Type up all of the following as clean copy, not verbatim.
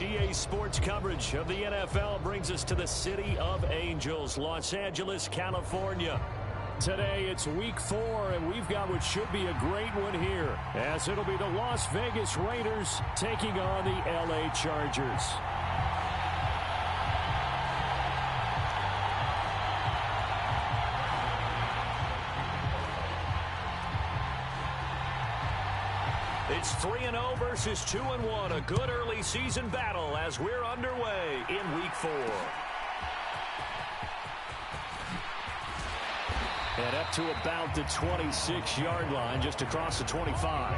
EA Sports coverage of the NFL brings us to the City of Angels, Los Angeles, California. Today, it's Week 4, and we've got what should be a great one here, as it'll be the Las Vegas Raiders taking on the LA Chargers. It's 3-0 versus 2-1, a good early season battle as we're underway in Week 4. And up to about the 26-yard line, just across the 25.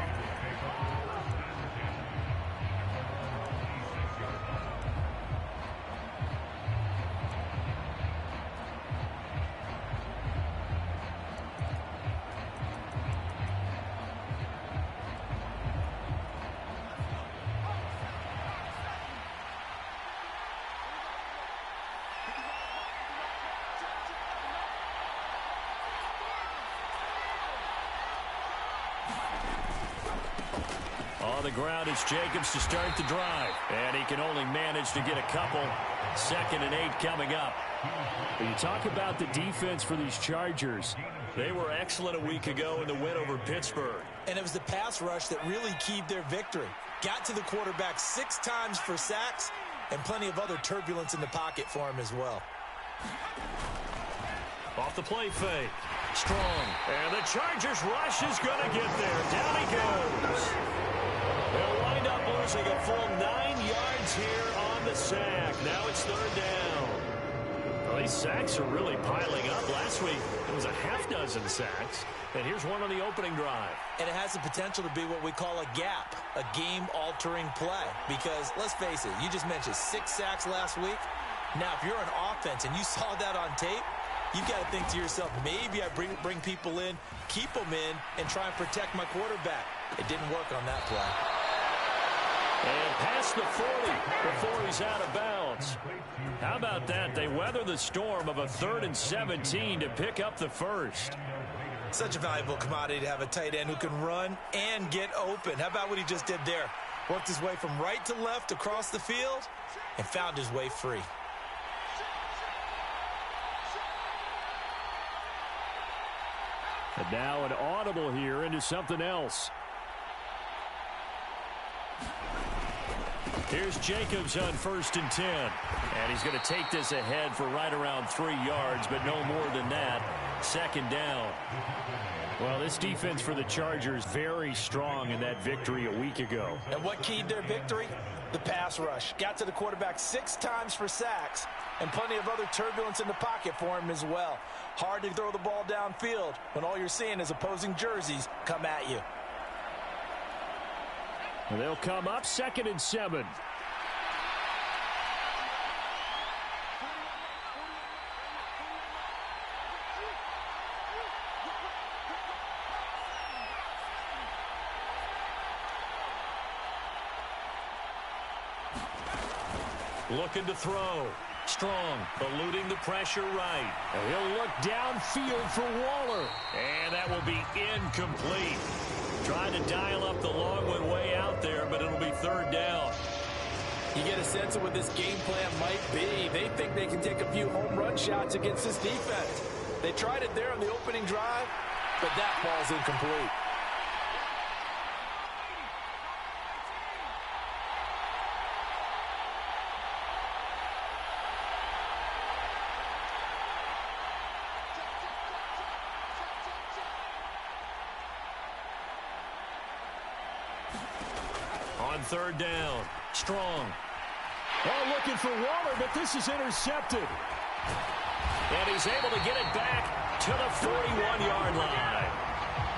On the ground, it's Jacobs to start the drive. And he can only manage to get a couple. 2nd and 8 coming up. When you talk about the defense for these Chargers, they were excellent a week ago in the win over Pittsburgh. And it was the pass rush that really keyed their victory. Got to the quarterback 6 times for sacks and plenty of other turbulence in the pocket for him as well. Off the play fake. Strong. And the Chargers rush is going to get there. Down he goes. They'll wind up losing a full 9 yards here on the sack. Now it's 3rd down. Well, these sacks are really piling up. Last week, it was a half-dozen sacks. And here's one on the opening drive. And it has the potential to be what we call a gap, a game-altering play. Because, let's face it, you just mentioned 6 sacks last week. Now, if you're an offense and you saw that on tape, you've got to think to yourself, maybe I bring people in, keep them in, and try and protect my quarterback. It didn't work on that play. And past the 40 before he's out of bounds. How about that? They weather the storm of a 3rd and 17 to pick up the first. Such a valuable commodity to have a tight end who can run and get open. How about what he just did there? Worked his way from right to left across the field and found his way free. And now an audible here into something else. Here's Jacobs on 1st and 10. And he's going to take this ahead for right around 3 yards, but no more than that. 2nd down. Well, this defense for the Chargers very strong in that victory a week ago. And what keyed their victory? The pass rush. Got to the quarterback 6 times for sacks and plenty of other turbulence in the pocket for him as well. Hard to throw the ball downfield when all you're seeing is opposing jerseys come at you. And they'll come up 2nd and 7. Looking to throw. Strong, eluding the pressure right. And he'll look downfield for Waller. And that will be incomplete. Trying to dial up the long one way out there, but it'll be 3rd down. You get a sense of what this game plan might be. They think they can take a few home run shots against this defense. They tried it there on the opening drive, but that ball's incomplete. On 3rd down, Strong. Oh, looking for Waller, but this is intercepted. And he's able to get it back to the 41-yard line.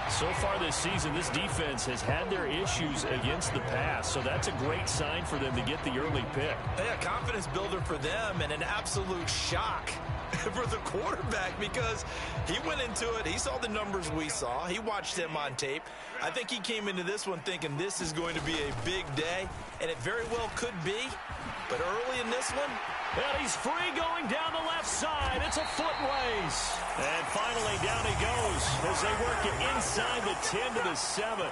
So far this season, this defense has had their issues against the pass, so that's a great sign for them to get the early pick. Yeah, confidence builder for them and an absolute shock for the quarterback because he went into it. He saw the numbers we saw. He watched them on tape. I think he came into this one thinking this is going to be a big day, and it very well could be. But early in this one, and he's free going down the left side. It's a foot race. And finally down he goes as they work it inside the 10 to the 7.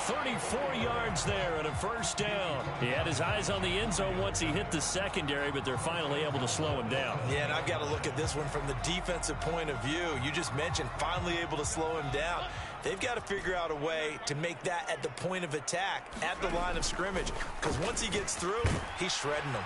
34 yards there and a first down. He had his eyes on the end zone once he hit the secondary, but they're finally able to slow him down. Yeah, and I've got to look at this one from the defensive point of view. You just mentioned finally able to slow him down. They've got to figure out a way to make that at the point of attack, at the line of scrimmage, because once he gets through, he's shredding them.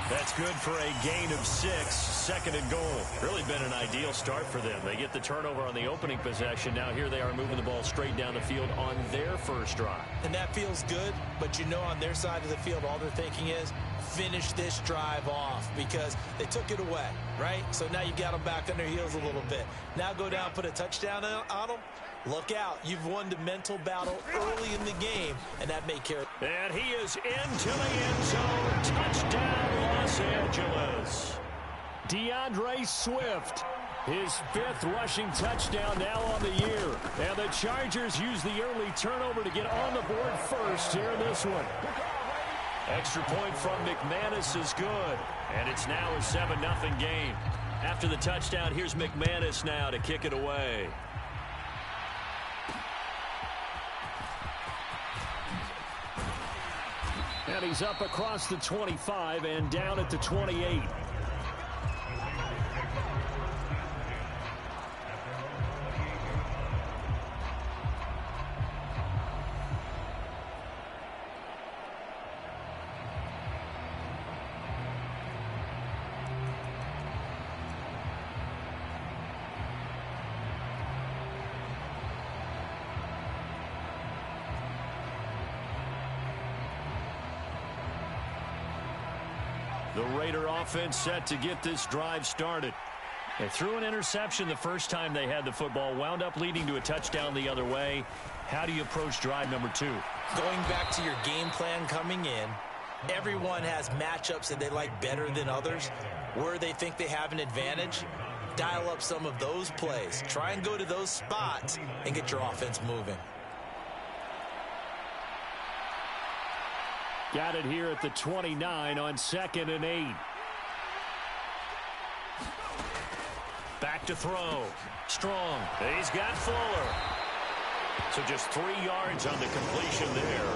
That's good for a gain of 6, second and goal. Really been an ideal start for them. They get the turnover on the opening possession. Now here they are moving the ball straight down the field on their first drive. And that feels good, but you know on their side of the field, all they're thinking is finish this drive off because they took it away, right? So now you've got them back on their heels a little bit. Now go down, put a touchdown on them. Look out. You've won the mental battle early in the game, and that may carry. And he is into the end zone. Touchdown, Los Angeles. DeAndre Swift, his 5th rushing touchdown now on the year. And the Chargers use the early turnover to get on the board first here in this one. Extra point from McManus is good. And it's now a 7-0 game. After the touchdown, here's McManus now to kick it away. And he's up across the 25 and down at the 28. The Raider offense set to get this drive started. They threw an interception the first time they had the football, wound up leading to a touchdown the other way. How do you approach drive number 2? Going back to your game plan coming in, everyone has matchups that they like better than others. Where they think they have an advantage, dial up some of those plays. Try and go to those spots and get your offense moving. Got it here at the 29 on 2nd and 8. Back to throw. Strong. He's got Fuller. So just 3 yards on the completion there.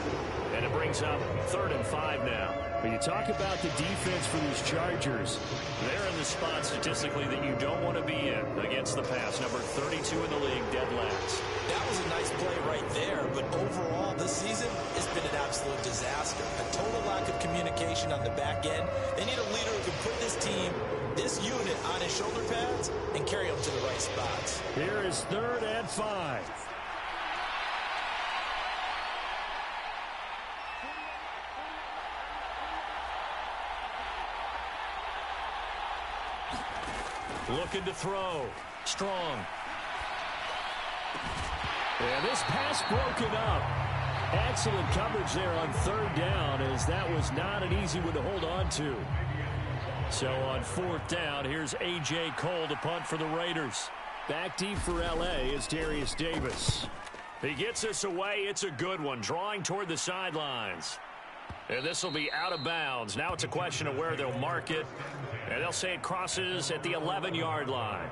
And it brings up 3rd and 5 now. When you talk about the defense for these Chargers, they're in the spot statistically that you don't want to be in against the pass. Number 32 in the league, dead last. That was a nice play right there, but overall this season, it's been an absolute disaster. A total lack of communication on the back end. They need a leader who can put this team, this unit, on his shoulder pads and carry them to the right spots. Here is 3rd and 5. Looking to throw. Strong. And this pass broken up. Excellent coverage there on 3rd down, as that was not an easy one to hold on to. So on 4th down, here's A.J. Cole to punt for the Raiders. Back deep for L.A. is Darius Davis. He gets this away. It's a good one, drawing toward the sidelines. And this will be out of bounds. Now it's a question of where they'll mark it. And they'll say it crosses at the 11-yard line.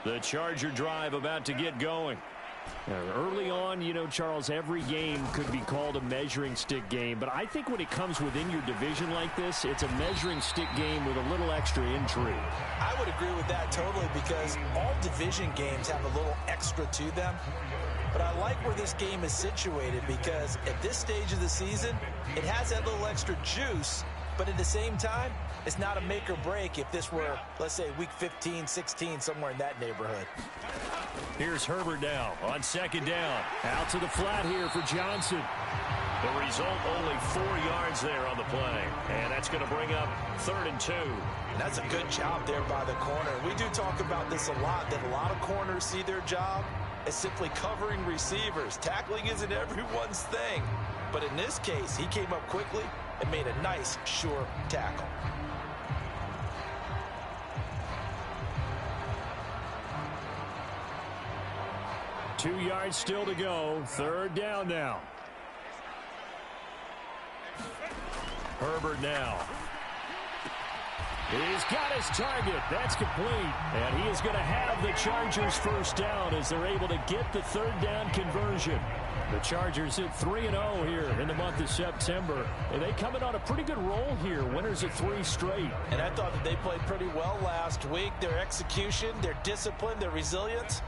The Charger drive about to get going. Early on, you know, Charles, every game could be called a measuring stick game. But I think when it comes within your division like this, it's a measuring stick game with a little extra intrigue. I would agree with that totally because all division games have a little extra to them. But I like where this game is situated because at this stage of the season, it has that little extra juice. But at the same time, it's not a make or break if this were, let's say, week 15, 16, somewhere in that neighborhood. Here's Herbert now on 2nd down. Out to the flat here for Johnson. The result, only 4 yards there on the play. And that's going to bring up 3rd and 2. And that's a good job there by the corner. We do talk about this a lot, that a lot of corners see their job as simply covering receivers. Tackling isn't everyone's thing. But in this case, he came up quickly and made a nice, sure tackle. Two 2 yards still to go. 3rd down now. Herbert now. He's got his target. That's complete. And he is going to have the Chargers first down as they're able to get the third down conversion. The Chargers at 3-0 here in the month of September. And they come in on a pretty good roll here. Winners of 3 straight. And I thought that they played pretty well last week. Their execution, their discipline, their resilience,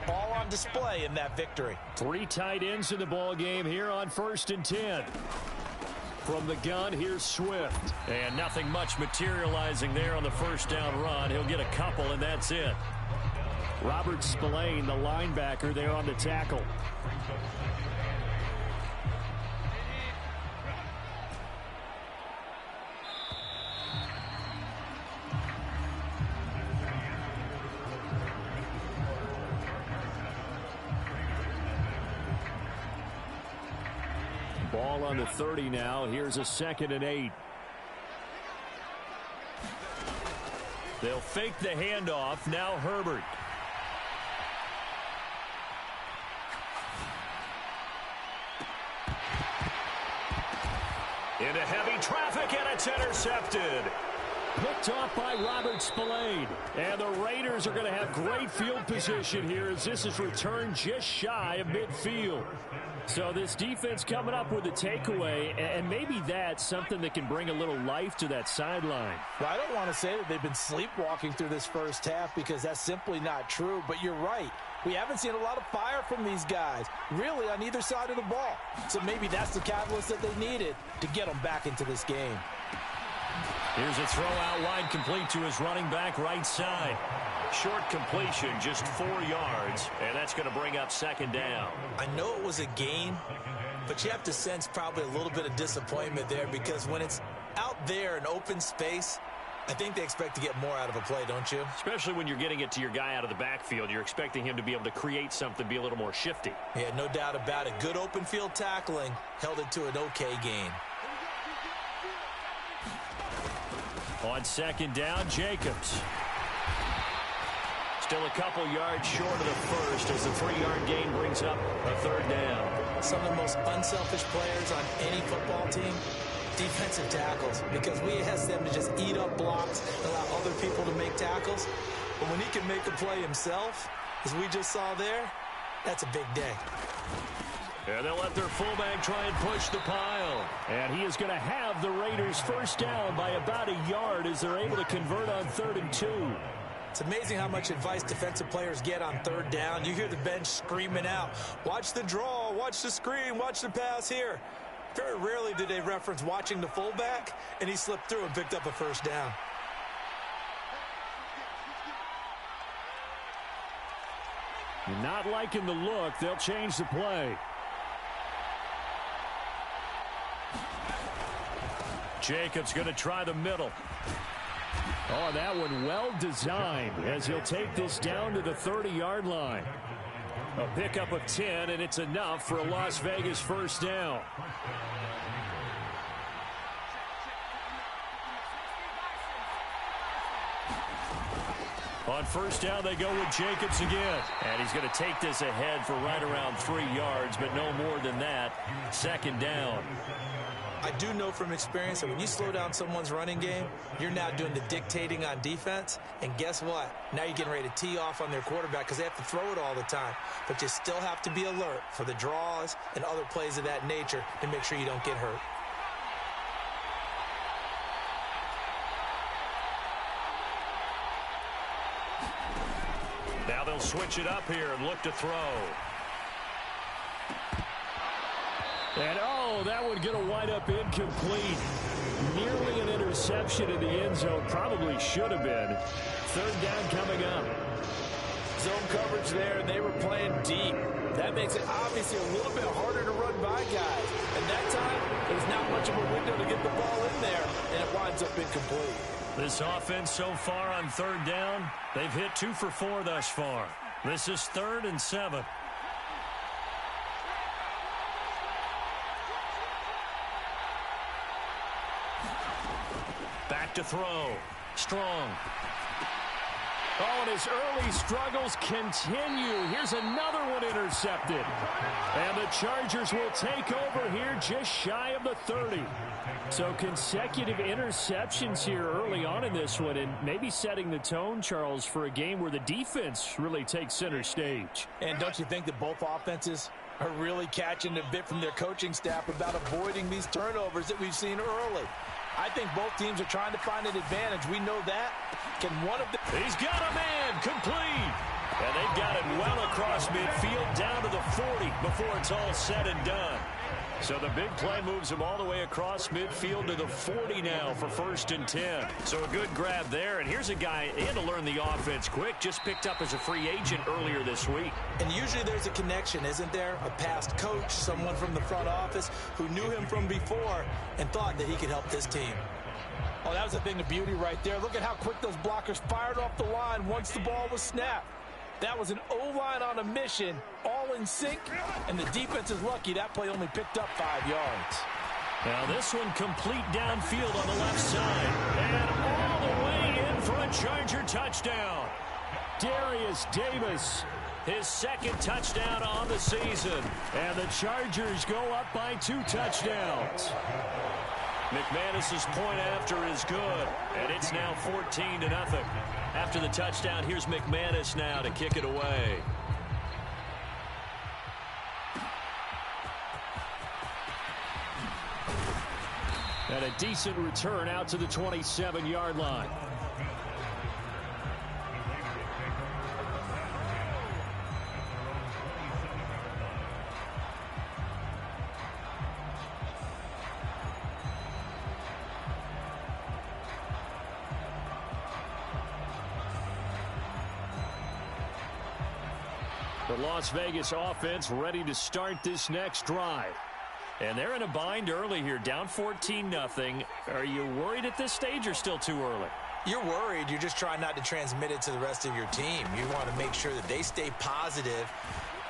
all on display in that victory. 3 tight ends in the ball game here on 1st and 10. From the gun, here's Swift. And nothing much materializing there on the first down run. He'll get a couple, and that's it. Robert Spillane, the linebacker, there on the tackle. Ball on the 30 now. Here's a 2nd and 8. They'll fake the handoff. Now Herbert. Into heavy traffic, and it's intercepted. Picked off by Robert Spillane. And the Raiders are going to have great field position here as this is returned just shy of midfield. So this defense coming up with a takeaway, and maybe that's something that can bring a little life to that sideline. Well, I don't want to say that they've been sleepwalking through this first half because that's simply not true, but you're right. We haven't seen a lot of fire from these guys, really, on either side of the ball. So maybe that's the catalyst that they needed to get them back into this game. Here's a throw out wide, complete to his running back right side. Short completion, just 4 yards, and that's going to bring up 2nd down. I know it was a gain, but you have to sense probably a little bit of disappointment there because when it's out there in open space, I think they expect to get more out of a play, don't you? Especially when you're getting it to your guy out of the backfield. You're expecting him to be able to create something, be a little more shifty. Yeah, no doubt about it. Good open field tackling held it to an okay gain. On 2nd down, Jacobs. Still a couple yards short of the first as the 3-yard gain brings up a 3rd down. Some of the most unselfish players on any football team, defensive tackles, because we ask them to just eat up blocks and allow other people to make tackles. But when he can make a play himself, as we just saw there, that's a big day. And they'll let their fullback try and push the pile. And he is going to have the Raiders first down by about a yard as they're able to convert on 3rd and 2. It's amazing how much advice defensive players get on 3rd down. You hear the bench screaming out, watch the draw, watch the screen, watch the pass here. Very rarely do they reference watching the fullback, and he slipped through and picked up a first down. You're not liking the look. They'll change the play. Jacobs going to try the middle. Oh, that one well designed as he'll take this down to the 30-yard line. A pickup of 10, and it's enough for a Las Vegas first down. On first down, they go with Jacobs again. And he's going to take this ahead for right around 3 yards, but no more than that. 2nd down. I do know from experience that when you slow down someone's running game, you're now doing the dictating on defense. And guess what? Now you're getting ready to tee off on their quarterback because they have to throw it all the time. But you still have to be alert for the draws and other plays of that nature to make sure you don't get hurt. Now they'll switch it up here and look to throw. And, oh, that would get a wind up incomplete. Nearly an interception in the end zone. Probably should have been. 3rd down coming up. Zone coverage there, and they were playing deep. That makes it obviously a little bit harder to run by guys. And that time, there's not much of a window to get the ball in there, and it winds up incomplete. This offense so far on 3rd down, they've hit 2 for 4 thus far. This is 3rd and 7. Back to throw. Strong. Oh, and his early struggles continue. Here's another one intercepted. And the Chargers will take over here just shy of the 30. So consecutive interceptions here early on in this one, and maybe setting the tone, Charles, for a game where the defense really takes center stage. And don't you think that both offenses are really catching a bit from their coaching staff about avoiding these turnovers that we've seen early? I think both teams are trying to find an advantage. We know that. Can one of them... He's got a man complete. And they've got it well across midfield down to the 40 before it's all said and done. So the big play moves him all the way across midfield to the 40 now for 1st and 10. So a good grab there. And here's a guy, he had to learn the offense quick, just picked up as a free agent earlier this week. And usually there's a connection, isn't there? A past coach, someone from the front office who knew him from before and thought that he could help this team. Oh, that was a thing of beauty right there. Look at how quick those blockers fired off the line once the ball was snapped. That was an O-line on a mission, all in sync, and the defense is lucky that play only picked up 5 yards. Now this one complete downfield on the left side. And all the way in for a Charger touchdown. Darius Davis, his 2nd touchdown on the season. And the Chargers go up by 2 touchdowns. McManus's point after is good, and it's now 14-0. After the touchdown, here's McManus now to kick it away. And a decent return out to the 27-yard line. The Las Vegas offense ready to start this next drive. And they're in a bind early here, down 14-0. Are you worried at this stage or still too early? You're worried. You're just trying not to transmit it to the rest of your team. You want to make sure that they stay positive.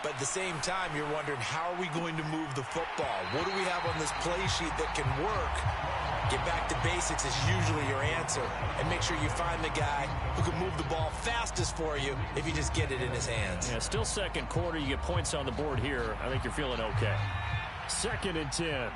But at the same time, you're wondering, how are we going to move the football? What do we have on this play sheet that can work? Get back to basics is usually your answer. And make sure you find the guy who can move the ball fastest for you if you just get it in his hands. Yeah, still 2nd quarter. You get points on the board here. I think you're feeling okay. 2nd and 10.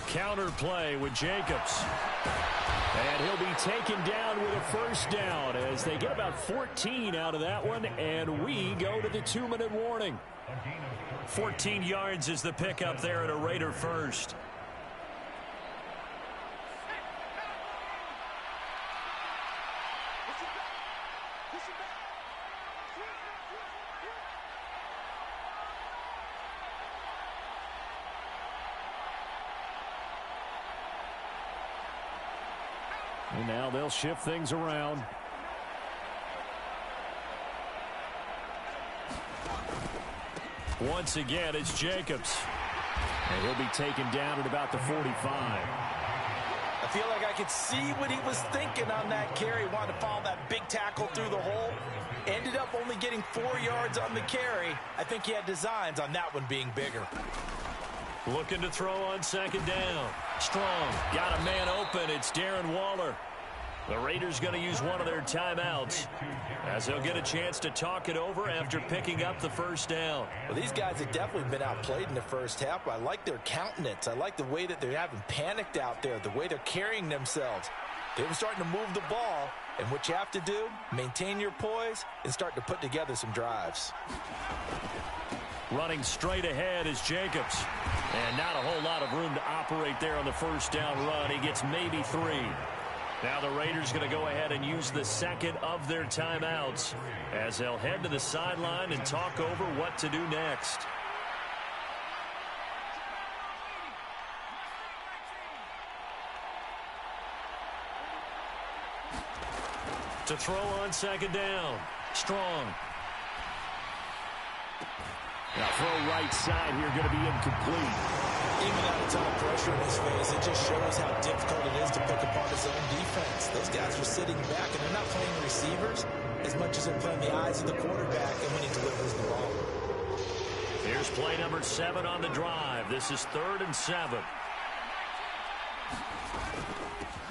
Counter play with Jacobs. And he'll be taken down with a 1st down as they get about 14 out of that one, and we go to the 2-minute warning. 14 yards is the pickup there at a Raider 1st. And now they'll shift things around. Once again, it's Jacobs. And he'll be taken down at about the 45. I feel like I could see what he was thinking on that carry. Wanted to follow that big tackle through the hole. Ended up only getting 4 yards on the carry. I think he had designs on that one being bigger. Looking to throw on 2nd down. Strong. Got a man open. It's Darren Waller. The Raiders going to use one of their timeouts as they'll get a chance to talk it over after picking up the 1st down. Well, these guys have definitely been outplayed in the 1st half. I like their countenance. I like the way that they haven't panicked out there, the way they're carrying themselves. They're starting to move the ball, and what you have to do, maintain your poise and start to put together some drives. Running straight ahead is Jacobs. And not a whole lot of room to operate there on the 1st down run. He gets maybe 3. Now the Raiders going to go ahead and use the 2nd of their timeouts as they'll head to the sideline and talk over what to do next. To throw on 2nd down. Strong. Now throw right side here going to be incomplete. Even without a ton of pressure in his face, it just shows how difficult it is to pick apart his own defense. Those guys are sitting back, and they're not playing the receivers as much as they're playing the eyes of the quarterback and when he delivers the ball. Here's play number 7 on the drive. This is 3rd and 7.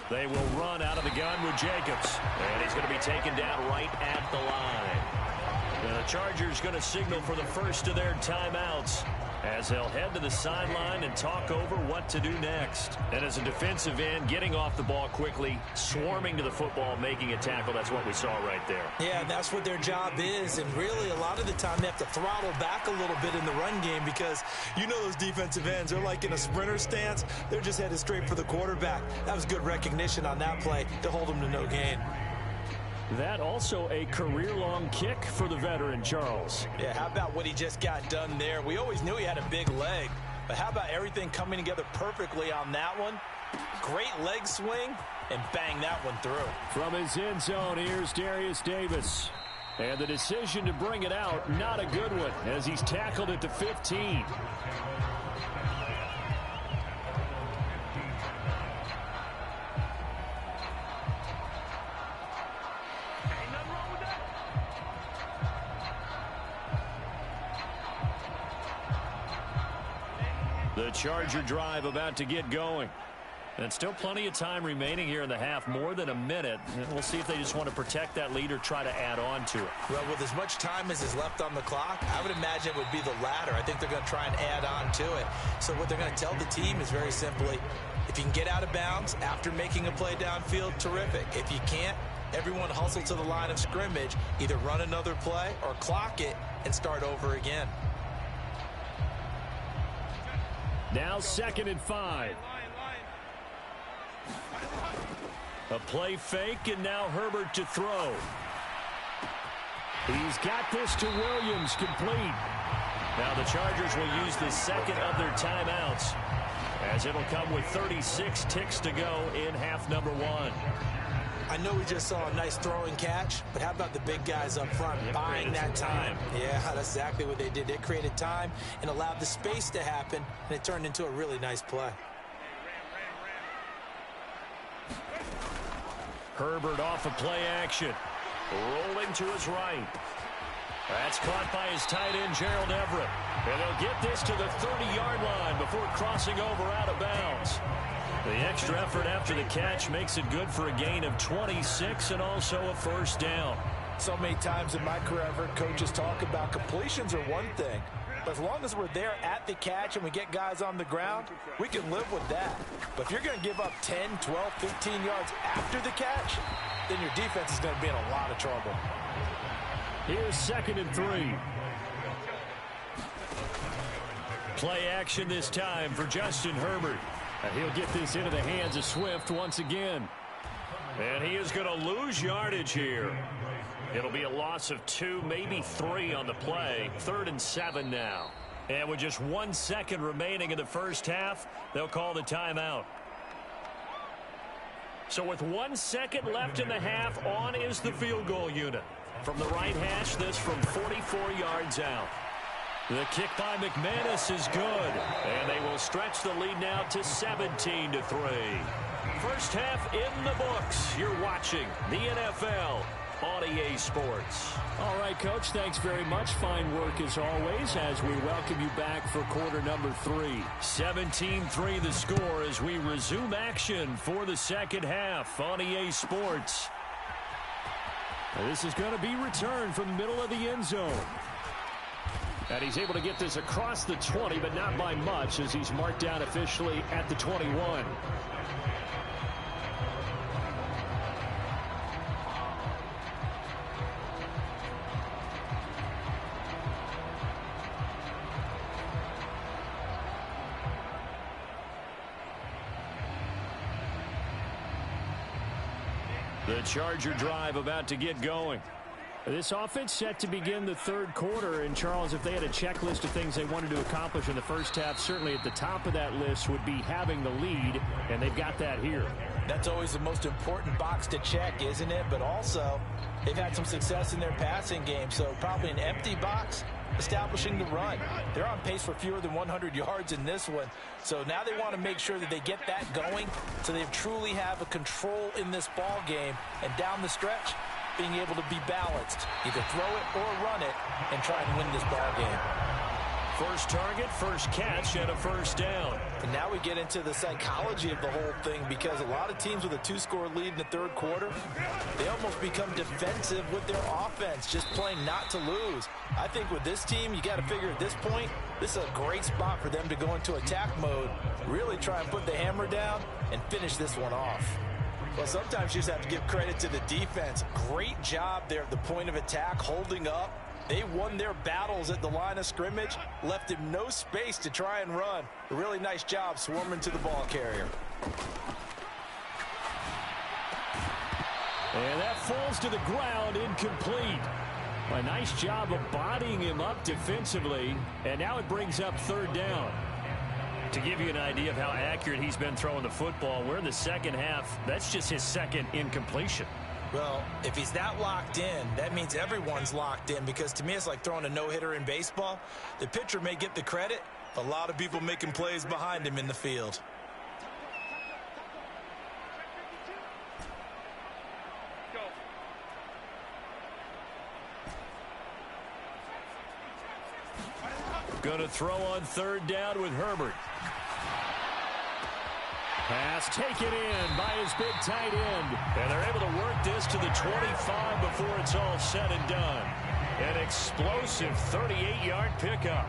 They will run out of the gun with Jacobs. And he's going to be taken down right at the line. And the Chargers going to signal for the first of their timeouts as they'll head to the sideline and talk over what to do next. And as a defensive end, getting off the ball quickly, swarming to the football, making a tackle, that's what we saw right there. Yeah, that's what their job is. And really, a lot of the time, they have to throttle back a little bit in the run game because you know those defensive ends, they're like in a sprinter stance. They're just headed straight for the quarterback. That was good recognition on that play to hold them to no gain. That also a career-long kick for the veteran, Charles. Yeah, how about what he just got done there? We always knew he had a big leg, but how about everything coming together perfectly on that one? Great leg swing, and bang that one through. From his end zone, here's Darius Davis. And the decision to bring it out, not a good one, as he's tackled at the 15. The Charger drive about to get going. And still plenty of time remaining here in the half, more than a minute. And we'll see if they just want to protect that lead or try to add on to it. Well, with as much time as is left on the clock, I would imagine it would be the latter. I think they're going to try and add on to it. So what they're going to tell the team is very simply, if you can get out of bounds after making a play downfield, terrific. If you can't, everyone hustle to the line of scrimmage, either run another play or clock it and start over again. Now 2nd and 5. A play fake, and now Herbert to throw. He's got this to Williams, complete. Now the Chargers will use the second of their timeouts, as it'll come with 36 ticks to go in half number 1. I know we just saw a nice throwing catch, but how about the big guys up front buying that time? Yeah, that's exactly what they did. They created time and allowed the space to happen, and it turned into a really nice play. Herbert off of play action. Rolling to his right. That's caught by his tight end, Gerald Everett. And they'll get this to the 30-yard line before crossing over out of bounds. The extra effort after the catch makes it good for a gain of 26 and also a first down. So many times in my career, I've heard coaches talk about completions are one thing. But as long as we're there at the catch and we get guys on the ground, we can live with that. But if you're going to give up 10, 12, 15 yards after the catch, then your defense is going to be in a lot of trouble. Here's 2nd and 3. Play action this time for Justin Herbert. And he'll get this into the hands of Swift once again. And he is going to lose yardage here. It'll be a loss of 2, maybe 3 on the play. 3rd and 7 now. And with just 1 second remaining in the first half, they'll call the timeout. So with 1 second left in the half, on is the field goal unit. From the right hash, this from 44 yards out. The kick by McManus is good, and they will stretch the lead now to 17-3. First half in the books. You're watching the NFL on EA Sports. All right, Coach, thanks very much. Fine work as always as we welcome you back for quarter number 3. 17-3 the score as we resume action for the second half on EA Sports. This is going to be returned from the middle of the end zone. And he's able to get this across the 20, but not by much as he's marked down officially at the 21. The Charger drive about to get going. This offense set to begin the third quarter. And, Charles, if they had a checklist of things they wanted to accomplish in the first half, certainly at the top of that list would be having the lead, and they've got that here. That's always the most important box to check, isn't it? But also, they've had some success in their passing game, so probably an empty box, establishing the run. They're on pace for fewer than 100 yards in this one. So now they want to make sure that they get that going so they truly have a control in this ball game. And down the stretch, being able to be balanced. Either throw it or run it and try and win this ball game. First target, first catch, and a first down. And now we get into the psychology of the whole thing, because a lot of teams with a 2-score lead in the third quarter, they almost become defensive with their offense, just playing not to lose. I think with this team, you got to figure at this point, this is a great spot for them to go into attack mode, really try and put the hammer down and finish this one off. Well, sometimes you just have to give credit to the defense. Great job there at the point of attack, holding up. They won their battles at the line of scrimmage, left him no space to try and run. A really nice job swarming to the ball carrier. And that falls to the ground, incomplete. A nice job of bodying him up defensively, and now it brings up third down. To give you an idea of how accurate he's been throwing the football, we're in the second half. That's just his second incompletion. Well, if he's that locked in, that means everyone's locked in, because to me it's like throwing a no-hitter in baseball. The pitcher may get the credit, a lot of people making plays behind him in the field. Going to throw on third down with Herbert. Pass taken in by his big tight end. And they're able to work this to the 25 before it's all said and done. An explosive 38-yard pickup.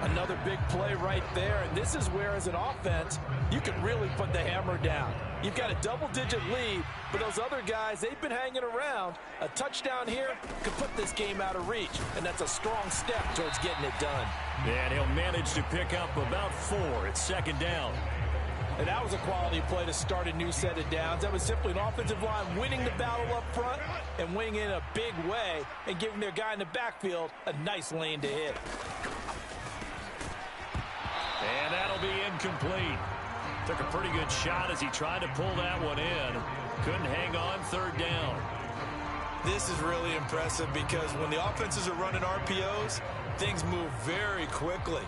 Another big play right there, and this is where, as an offense, you can really put the hammer down. You've got a double-digit lead, but those other guys, they've been hanging around. A touchdown here could put this game out of reach, and that's a strong step towards getting it done. And he'll manage to pick up about 4 at second down. And that was a quality play to start a new set of downs. That was simply an offensive line winning the battle up front and winning in a big way and giving their guy in the backfield a nice lane to hit. And that'll be incomplete. Took a pretty good shot as he tried to pull that one in. Couldn't hang on third down. This is really impressive, because when the offenses are running RPOs, things move very quickly.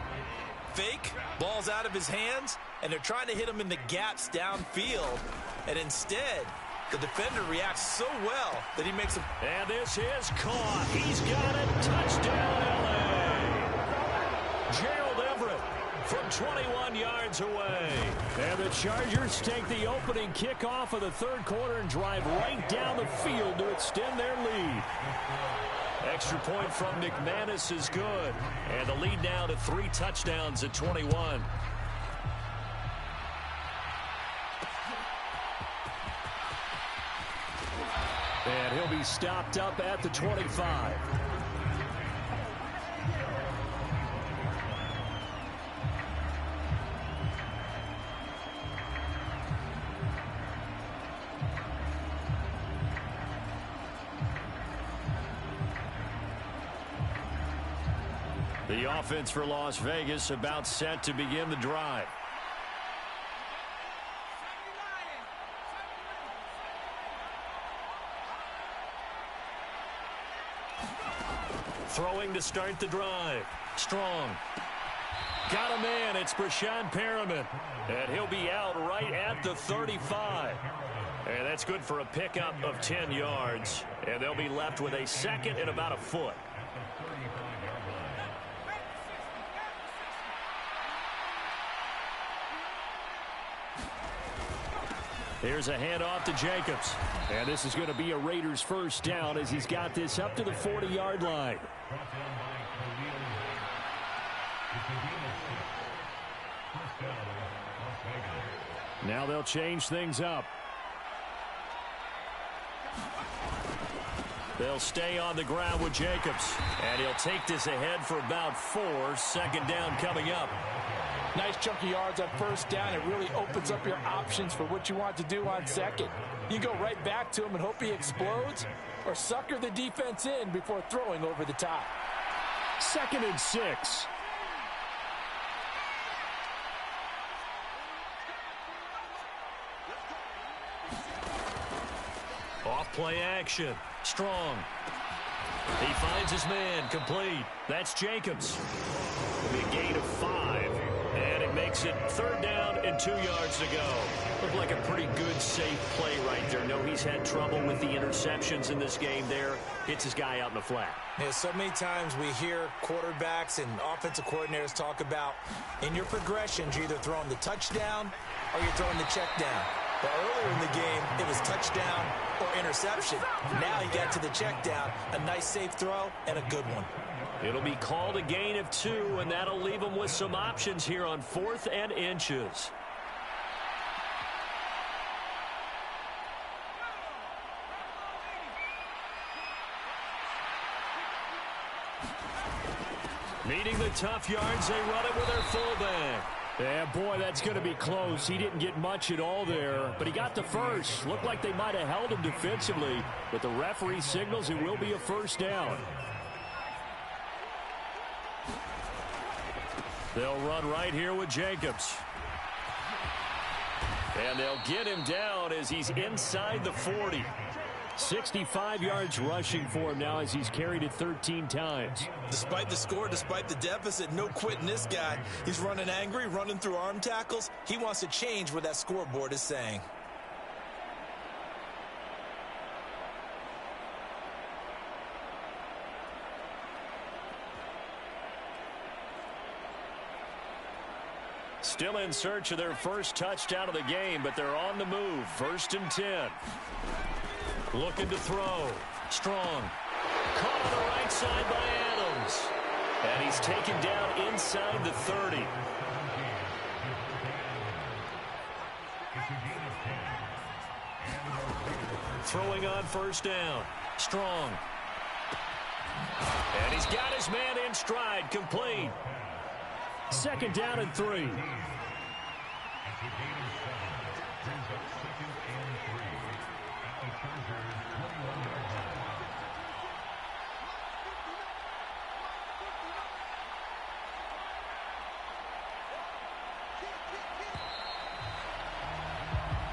Fake, ball's out of his hands, and they're trying to hit him in the gaps downfield. And instead, the defender reacts so well that he makes a... And this is caught. He's got it. Touchdown, L.A. Gerald Everett from 21 yards away. And the Chargers take the opening kickoff of the third quarter and drive right down the field to extend their lead. Extra point from McManus is good. And the lead now to 3 touchdowns at 21. And he'll be stopped up at the 25. The offense for Las Vegas about set to begin the drive. Throwing to start the drive. Strong. Got a man. It's Brashad Perriman. And he'll be out right at the 35. And that's good for a pickup of 10 yards. And they'll be left with a second and about a foot. Here's a handoff to Jacobs. And this is going to be a Raiders first down as he's got this up to the 40-yard line. Now they'll change things up. They'll stay on the ground with Jacobs. And he'll take this ahead for about 4. Second down coming up. Nice chunky yards on first down. It really opens up your options for what you want to do on second. You go right back to him and hope he explodes, or sucker the defense in before throwing over the top. 2nd and 6. Off play action. Strong. He finds his man, complete. That's Jacobs. It'll be a gain of 5. And it makes it 3rd down and 2 yards to go. Looked like a pretty good, safe play right there. No, he's had trouble with the interceptions in this game there. Hits his guy out in the flat. Yeah, so many times we hear quarterbacks and offensive coordinators talk about in your progressions, you're either throwing the touchdown or you're throwing the check down. But earlier in the game, it was touchdown or interception. Now he got to the check down, a nice safe throw, and a good one. It'll be called a gain of 2, and that'll leave them with some options here on 4th and inches. Needing the tough yards, they run it with their fullback. Yeah, boy, that's going to be close. He didn't get much at all there, but he got the first. Looked like they might have held him defensively, but the referee signals it will be a 1st down. They'll run right here with Jacobs. And they'll get him down as he's inside the 40. 65 yards rushing for him now as he's carried it 13 times. Despite the score, despite the deficit, no quitting this guy. He's running angry, running through arm tackles. He wants to change what that scoreboard is saying. Still in search of their first touchdown of the game, but they're on the move. 1st and 10. Looking to throw. Strong. Caught on the right side by Adams. And he's taken down inside the 30. Throwing on 1st down. Strong. And he's got his man in stride. Complete. 2nd down and 3.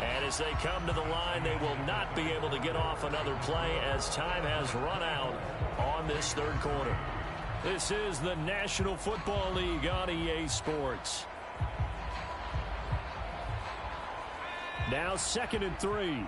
And as they come to the line, they will not be able to get off another play as time has run out on this 3rd quarter. This is the National Football League on EA Sports. Now 2nd and 3.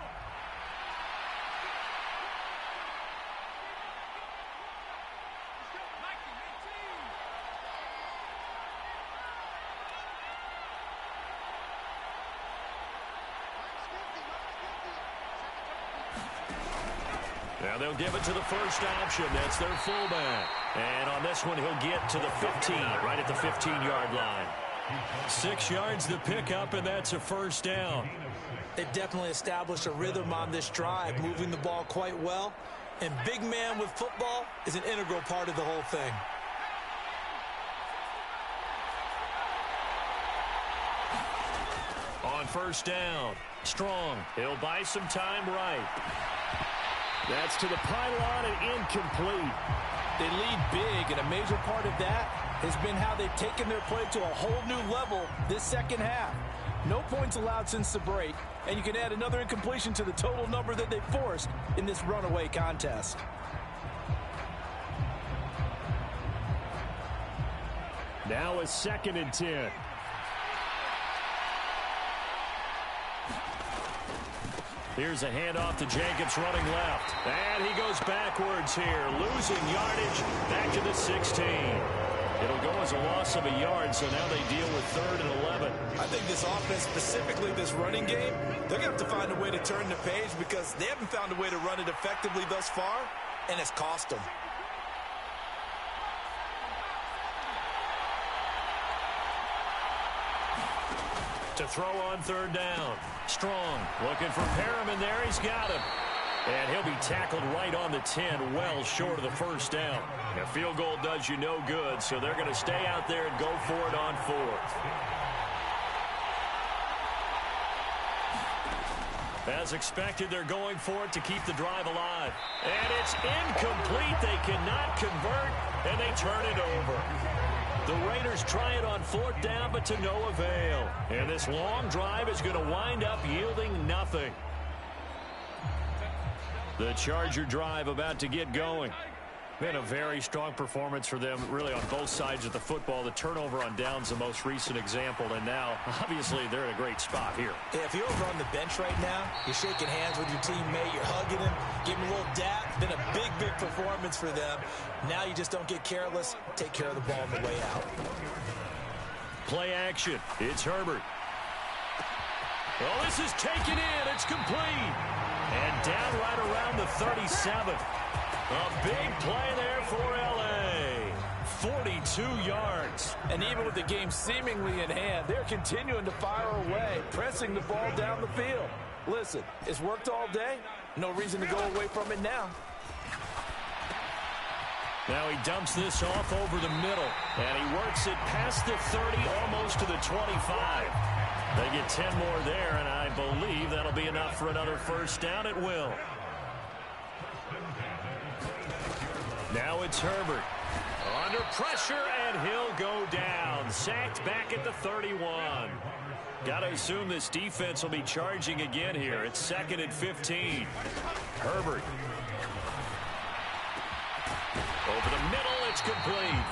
Now they'll give it to the first option. That's their fullback. And on this one, he'll get to the 15, right at the 15-yard line. 6 yards to pick up, and that's a 1st down. They've definitely established a rhythm on this drive, moving the ball quite well. And big man with football is an integral part of the whole thing. On 1st down, Strong. He'll buy some time right. That's to the pylon and incomplete. They lead big, and a major part of that has been how they've taken their play to a whole new level this 2nd half. No points allowed since the break, and you can add another incompletion to the total number that they forced in this runaway contest. Now a 2nd and 10. Here's a handoff to Jacobs running left. And he goes backwards here, losing yardage back to the 16. It'll go as a loss of a yard, so now they deal with 3rd and 11. I think this offense, specifically this running game, they're going to have to find a way to turn the page because they haven't found a way to run it effectively thus far, and it's cost them. To throw on 3rd down. Strong looking for Perriman there. He's got him. And he'll be tackled right on the 10, well short of the 1st down. A field goal does you no good, so they're going to stay out there and go for it on 4th. As expected, they're going for it to keep the drive alive. And it's incomplete. They cannot convert, and they turn it over. The Raiders try it on 4th down, but to no avail. And this long drive is going to wind up yielding nothing. The Charger drive about to get going. Been a very strong performance for them, really, on both sides of the football. The turnover on downs, the most recent example, and now, obviously, they're in a great spot here. If you're over on the bench right now, you're shaking hands with your teammate, you're hugging him, giving him a little dap. Been a big, big performance for them. Now you just don't get careless. Take care of the ball on the way out. Play action. It's Herbert. Well, this is taken in. It's complete. And down right around the 37th. A big play there for L.A. 42 yards. And even with the game seemingly in hand, they're continuing to fire away, pressing the ball down the field. Listen, it's worked all day. No reason to go away from it now. Now he dumps this off over the middle, and he works it past the 30, almost to the 25. They get 10 more there, and I believe that'll be enough for another first down. It will. Now it's Herbert. Under pressure, and he'll go down. Sacked back at the 31. Got to assume this defense will be charging again here. It's 2nd and 15. Herbert. Over the middle, it's complete.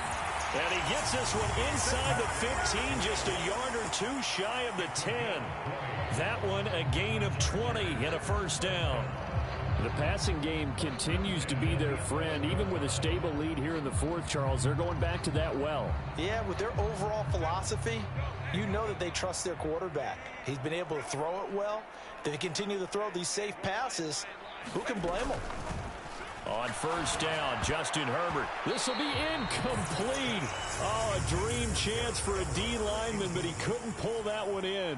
And he gets this one inside the 15, just a yard or two shy of the 10. That one a gain of 20 and a first down. The passing game continues to be their friend. Even with a stable lead here in the fourth, Charles, they're going back to that well. Yeah, with their overall philosophy, you know that they trust their quarterback. He's been able to throw it well. If they continue to throw these safe passes, who can blame them? On first down, Justin Herbert. This will be incomplete. Oh, a dream chance for a D lineman, but he couldn't pull that one in.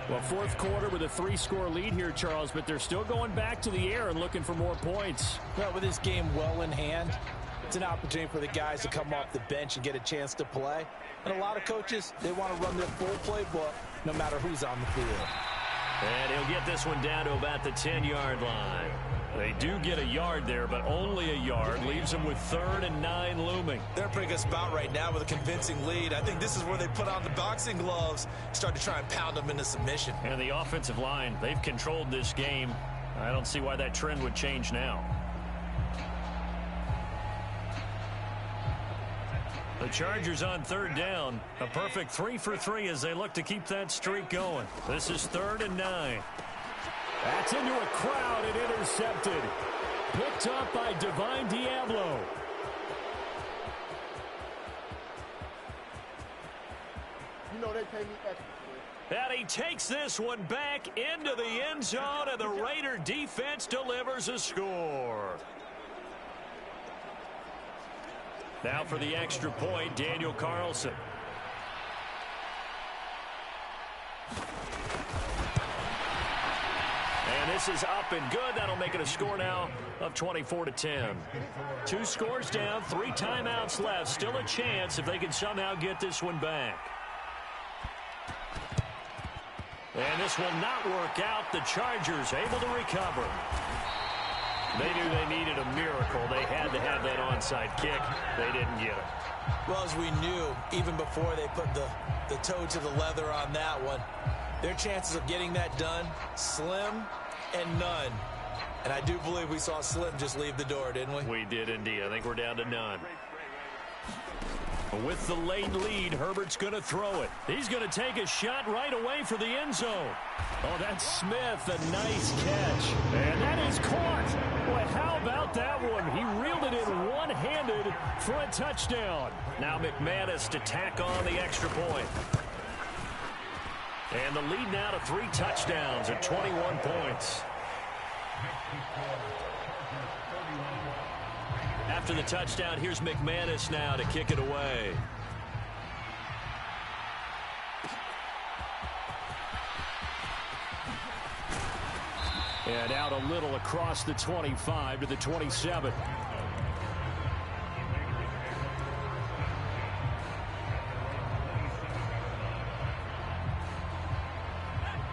Well, fourth quarter with a 3-score lead here, Charles, but they're still going back to the air and looking for more points. Well, with this game well in hand, it's an opportunity for the guys to come off the bench and get a chance to play. And a lot of coaches, they want to run their full playbook no matter who's on the field. And he'll get this one down to about the 10-yard line. They do get a yard there, but only a yard. Leaves them with 3rd and 9 looming. They're in a pretty good spot right now with a convincing lead. I think this is where they put on the boxing gloves, start to try and pound them into submission. And the offensive line, they've controlled this game. I don't see why that trend would change now. The Chargers on 3rd down. A perfect 3 for 3 as they look to keep that streak going. This is 3rd and 9. That's into a crowd and intercepted. Picked up by Divine Diablo. You know they pay me extra. And he takes this one back into the end zone, and the Raider defense delivers a score. Now for the extra point, Daniel Carlson. And this is up and good. That'll make it a score now of 24-10. 2 scores down, 3 timeouts left. Still a chance if they can somehow get this one back. And this will not work out. The Chargers able to recover. They knew they needed a miracle. They had to have that onside kick. They didn't get it. Well, as we knew, even before they put the toe to the leather on that one, their chances of getting that done, slim and none. And I do believe we saw Slim just leave the door, didn't we? We did indeed. I think we're down to none. With the late lead, Herbert's going to throw it. He's going to take a shot right away for the end zone. Oh, that's Smith. A nice catch. And that is caught. Boy, how about that one? He reeled it in one-handed for a touchdown. Now McManus to tack on the extra point. And the lead now to 3 touchdowns at 21 points. After the touchdown, here's McManus now to kick it away. And out a little across the 25 to the 27.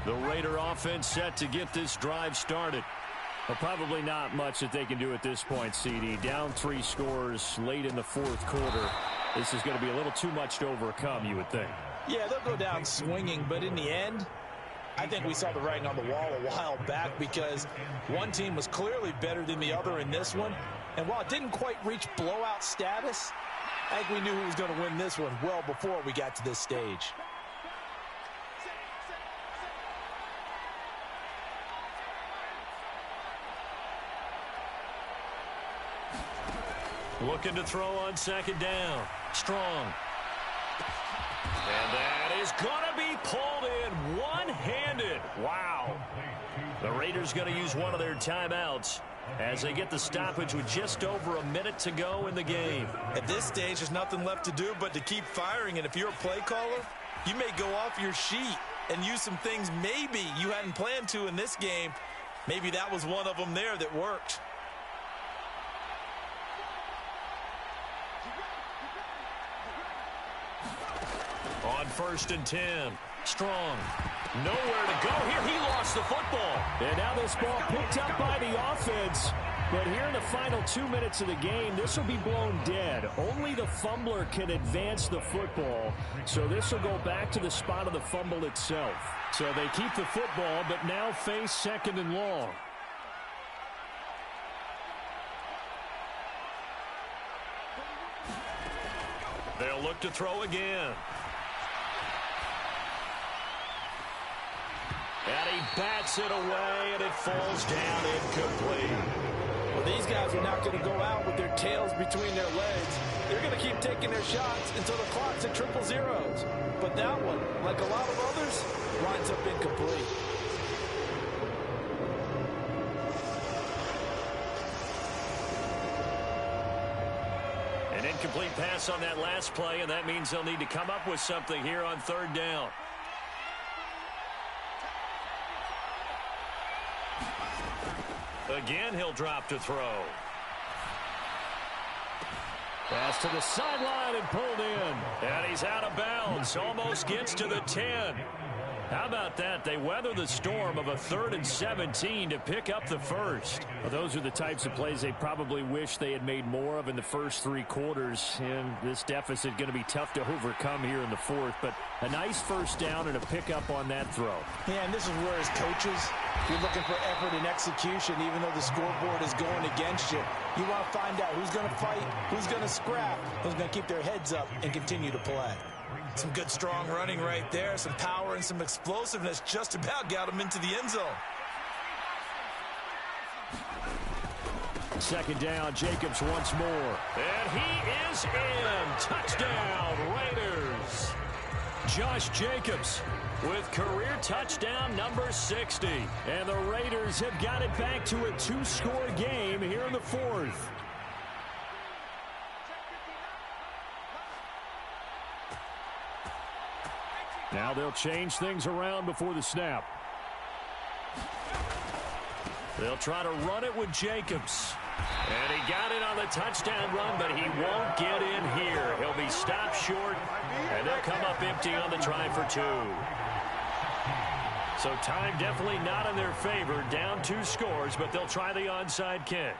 The Raider offense set to get this drive started. Well, probably not much that they can do at this point, CD. Down 3 scores late in the fourth quarter. This is going to be a little too much to overcome, you would think. Yeah, they'll go down swinging, but in the end, I think we saw the writing on the wall a while back because one team was clearly better than the other in this one. And while it didn't quite reach blowout status, I think we knew who was going to win this one well before we got to this stage. Looking to throw on second down. Strong. And that is going to be pulled in one-handed. Wow. The Raiders going to use one of their timeouts as they get the stoppage with just over a minute to go in the game. At this stage, there's nothing left to do but to keep firing. And if you're a play caller, you may go off your sheet and use some things maybe you hadn't planned to in this game. Maybe that was one of them there that worked. On 1st and 10. Strong. Nowhere to go here. He lost the football. And now this ball picked up by the offense. But here in the final 2 minutes of the game, this will be blown dead. Only the fumbler can advance the football. So this will go back to the spot of the fumble itself. So they keep the football, but now face 2nd and long. They'll look to throw again. And he bats it away, and it falls down incomplete. Well, these guys are not going to go out with their tails between their legs. They're going to keep taking their shots until the clock's at triple zeros. But that one, like a lot of others, winds up incomplete. An incomplete pass on that last play, and that means they'll need to come up with something here on 3rd down. Again, he'll drop to throw. Pass to the sideline and pulled in. And he's out of bounds. Almost gets to the 10. How about that? They weather the storm of a 3rd and 17 to pick up the first. Well, those are the types of plays they probably wish they had made more of in the first 3 quarters. And this deficit going to be tough to overcome here in the 4th. But a nice first down and a pickup on that throw. Yeah, and this is where as coaches, you're looking for effort and execution even though the scoreboard is going against you. You want to find out who's going to fight, who's going to scrap, who's going to keep their heads up and continue to play. Some good strong running right there, some power and some explosiveness just about got him into the end zone. 2nd down, Jacobs once more. And he is in. Touchdown, Raiders. Josh Jacobs with career touchdown number 60. And the Raiders have got it back to a 2-score game here in the 4th. Now they'll change things around before the snap. They'll try to run it with Jacobs. And he got it on the touchdown run, but he won't get in here. He'll be stopped short, and they'll come up empty on the try for 2. So time definitely not in their favor. Down 2 scores, but they'll try the onside kick.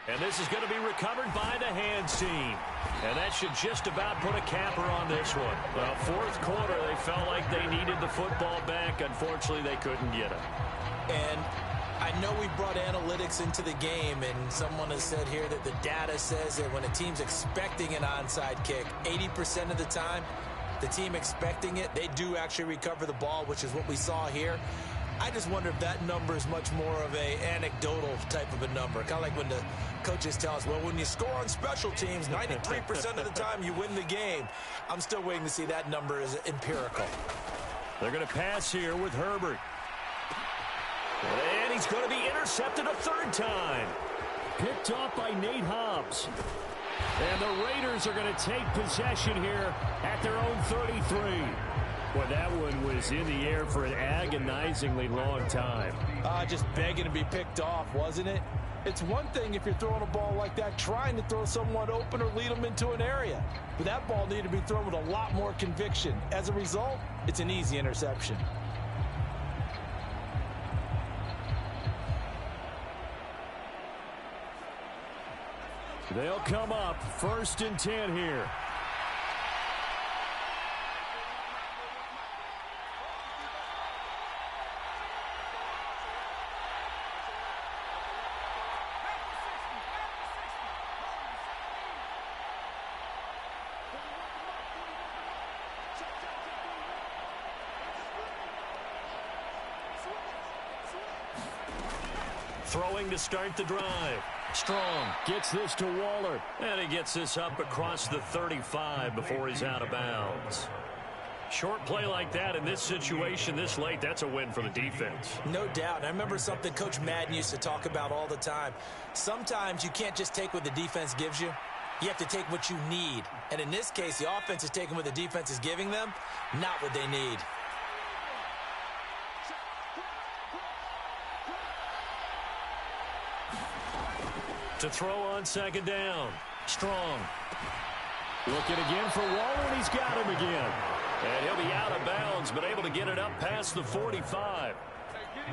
And this is going to be recovered by the hands team. And that should just about put a capper on this one. Well, 4th quarter, they felt like they needed the football back. Unfortunately, they couldn't get it. And I know we brought analytics into the game, and someone has said here that the data says that when a team's expecting an onside kick, 80% of the time, the team expecting it, they do actually recover the ball, which is what we saw here. I just wonder if that number is much more of a anecdotal type of a number. Kind of like when the coaches tell us, well, when you score on special teams, 93% of the time you win the game. I'm still waiting to see that number is empirical. They're going to pass here with Herbert. And he's going to be intercepted a 3rd time. Picked off by Nate Hobbs. And the Raiders are going to take possession here at their own 33. Well, that one was in the air for an agonizingly long time. Just begging to be picked off, wasn't it? It's one thing if you're throwing a ball like that, trying to throw someone open or lead them into an area. But that ball needed to be thrown with a lot more conviction. As a result, it's an easy interception. They'll come up 1st and 10 here. Throwing to start the drive. Strong gets this to Waller. And he gets this up across the 35 before he's out of bounds. Short play like that in this situation this late, that's a win for the defense. No doubt. And I remember something Coach Madden used to talk about all the time. Sometimes you can't just take what the defense gives you. You have to take what you need. And in this case, the offense is taking what the defense is giving them, not what they need. To throw on second down. Strong. Looking again for Waller, and he's got him again. And he'll be out of bounds, but able to get it up past the 45.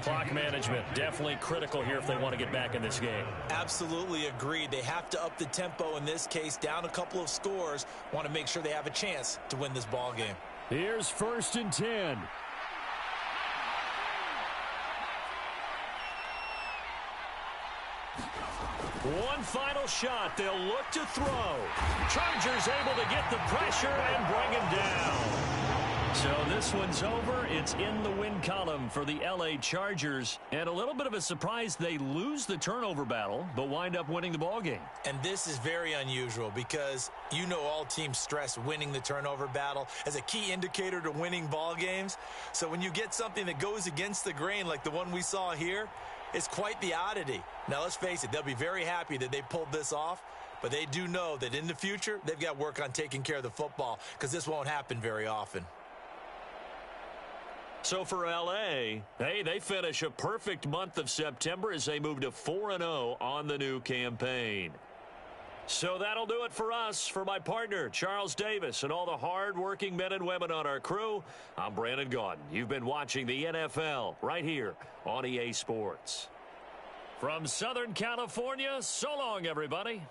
Clock management definitely critical here if they want to get back in this game. Absolutely agreed. They have to up the tempo in this case, down a couple of scores. Want to make sure they have a chance to win this ball game. Here's 1st and 10. One final shot. They'll look to throw. Chargers able to get the pressure and bring him down. So this one's over. It's in the win column for the L.A. Chargers. And a little bit of a surprise, they lose the turnover battle, but wind up winning the ball game. And this is very unusual because you know all teams stress winning the turnover battle as a key indicator to winning ball games. So when you get something that goes against the grain like the one we saw here, it's quite the oddity. Now, let's face it, they'll be very happy that they pulled this off, but they do know that in the future, they've got work on taking care of the football because this won't happen very often. So for L.A., hey, they finish a perfect month of September as they move to 4-0 on the new campaign. So that'll do it for us. For my partner, Charles Davis, and all the hard-working men and women on our crew, I'm Brandon Gaudin. You've been watching the NFL right here on EA Sports. From Southern California, so long, everybody.